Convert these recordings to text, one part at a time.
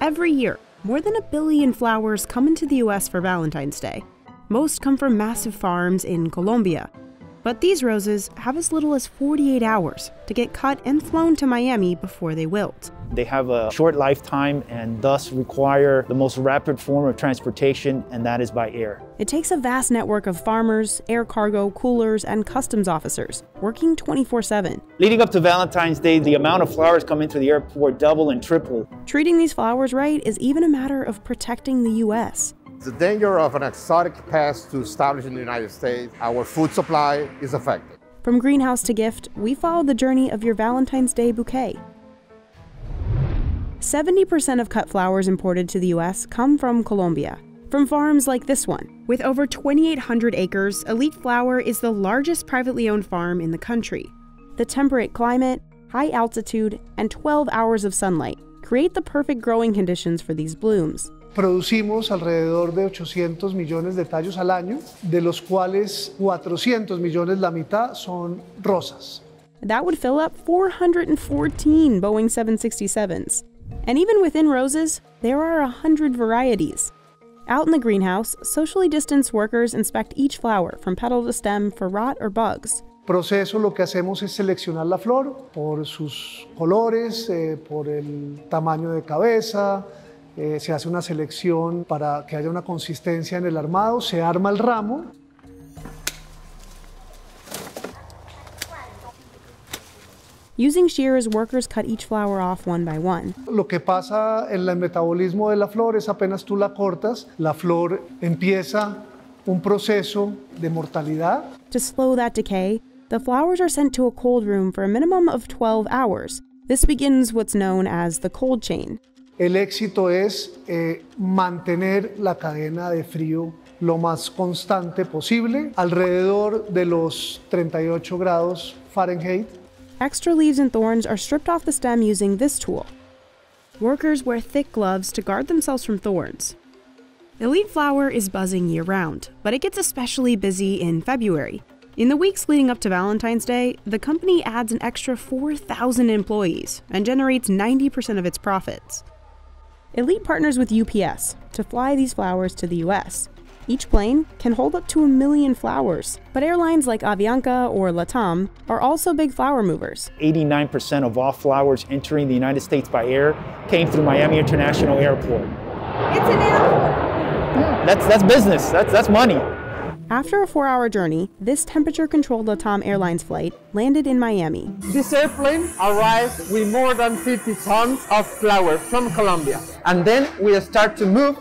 Every year, more than 1 billion flowers come into the US for Valentine's Day. Most come from massive farms in Colombia. But these roses have as little as 48 hours to get cut and flown to Miami before they wilt. They have a short lifetime and thus require the most rapid form of transportation, and that is by air. It takes a vast network of farmers, air cargo, coolers, and customs officers working 24/7. Leading up to Valentine's Day, the amount of flowers coming to the airport double and triple. Treating these flowers right is even a matter of protecting the US. The danger of an exotic pest to establish in the United States, our food supply is affected. From greenhouse to gift, we follow the journey of your Valentine's Day bouquet. 70% of cut flowers imported to the US come from Colombia, from farms like this one. With over 2,800 acres, Elite Flower is the largest privately owned farm in the country. The temperate climate, high altitude, and 12 hours of sunlight create the perfect growing conditions for these blooms. Producimos alrededor de 800 millones de tallos al año, de los cuales 400 millones, la mitad, son rosas. That would fill up 414 Boeing 767s. And even within roses, there are 100 varieties. Out in the greenhouse, socially distanced workers inspect each flower from petal to stem for rot or bugs. Proceso, lo que hacemos es seleccionar la flor por sus colores, por el tamaño de cabeza. Se hace una selección para que haya una consistencia en el armado, se arma el ramo. Using shears, workers cut each flower off one by one. Lo que pasa en el metabolismo de la flor es apenas tú la cortas, la flor empieza un proceso de mortalidad. To slow that decay, the flowers are sent to a cold room for a minimum of 12 hours. This begins what's known as the cold chain. El éxito es mantener la cadena de frío lo más constante posible, alrededor de los 38 grados Fahrenheit. Extra leaves and thorns are stripped off the stem using this tool. Workers wear thick gloves to guard themselves from thorns. Elite Flower is buzzing year-round, but it gets especially busy in February. In the weeks leading up to Valentine's Day, the company adds an extra 4,000 employees and generates 90% of its profits. Elite partners with UPS to fly these flowers to the US. Each plane can hold up to 1 million flowers, but airlines like Avianca or LATAM are also big flower movers. 89% of all flowers entering the United States by air came through Miami International Airport. It's an airport! That's business, that's money. After a 4-hour journey, this temperature-controlled LATAM Airlines flight landed in Miami. This airplane arrived with more than 50 tons of flowers from Colombia. And then we start to move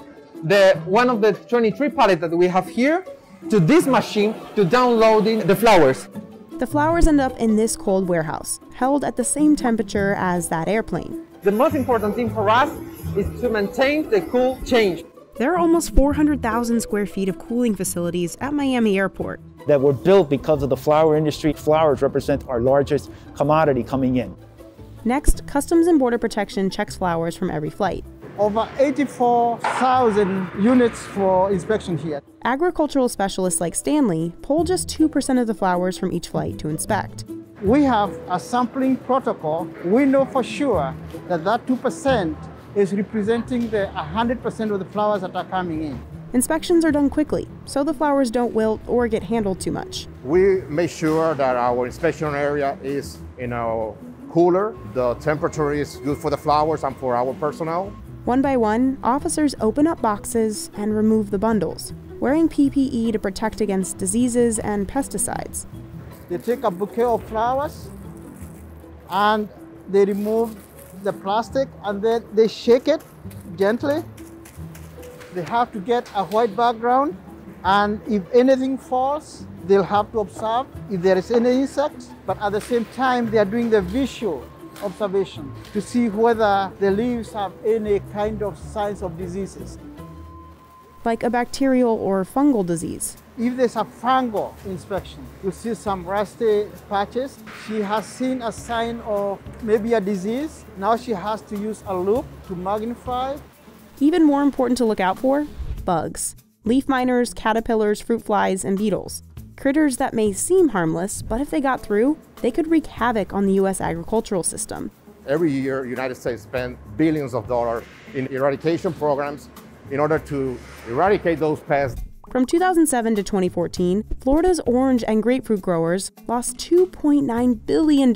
one of the 23 pallets that we have here to this machine to downloading the flowers. The flowers end up in this cold warehouse, held at the same temperature as that airplane. The most important thing for us is to maintain the cool change. There are almost 400,000 square feet of cooling facilities at Miami Airport. That were built because of the flower industry. Flowers represent our largest commodity coming in. Next, Customs and Border Protection checks flowers from every flight. Over 84,000 units for inspection here. Agricultural specialists like Stanley pull just 2% of the flowers from each flight to inspect. We have a sampling protocol. We know for sure that 2% is representing the 100% of the flowers that are coming in. Inspections are done quickly, so the flowers don't wilt or get handled too much. We make sure that our inspection area is cooler, the temperature is good for the flowers and for our personnel. One by one, officers open up boxes and remove the bundles, wearing PPE to protect against diseases and pesticides. They take a bouquet of flowers and they remove the plastic and then they shake it gently. They have to get a white background, and if anything falls, they'll have to observe if there is any insect, but at the same time they are doing the visual observation to see whether the leaves have any kind of signs of diseases. Like a bacterial or fungal disease. If there's a fungal inspection, you see some rusty patches. She has seen a sign of maybe a disease. Now she has to use a loupe to magnify. Even more important to look out for, bugs. Leaf miners, caterpillars, fruit flies, and beetles. Critters that may seem harmless, but if they got through, they could wreak havoc on the US agricultural system. Every year, the United States spends billions of dollars in eradication programs in order to eradicate those pests. From 2007 to 2014, Florida's orange and grapefruit growers lost $2.9 billion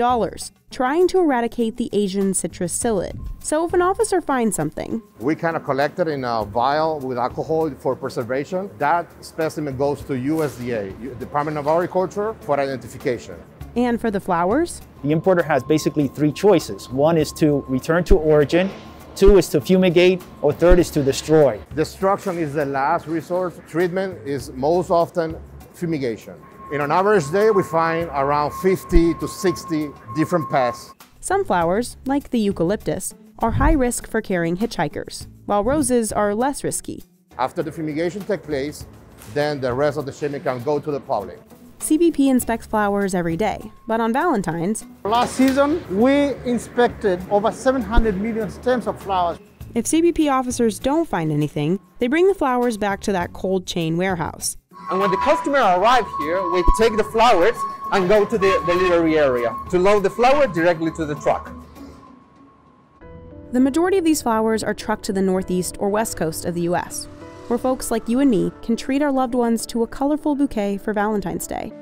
trying to eradicate the Asian citrus psyllid. So if an officer finds something, we kind of collect it in a vial with alcohol for preservation. That specimen goes to USDA, Department of Agriculture, for identification. And for the flowers, the importer has basically three choices. One is to return to origin, two is to fumigate, or third is to destroy. Destruction is the last resort. Treatment is most often fumigation. In an average day, we find around 50 to 60 different pests. Some flowers, like the eucalyptus, are high risk for carrying hitchhikers, while roses are less risky. After the fumigation takes place, then the rest of the shipment can go to the public. CBP inspects flowers every day, but on Valentine's, Last season, we inspected over 700 million stems of flowers. if CBP officers don't find anything, they bring the flowers back to that cold chain warehouse. And when the customer arrives here, we take the flowers and go to the delivery area to load the flower directly to the truck. The majority of these flowers are trucked to the northeast or west coast of the U.S., where folks like you and me can treat our loved ones to a colorful bouquet for Valentine's Day.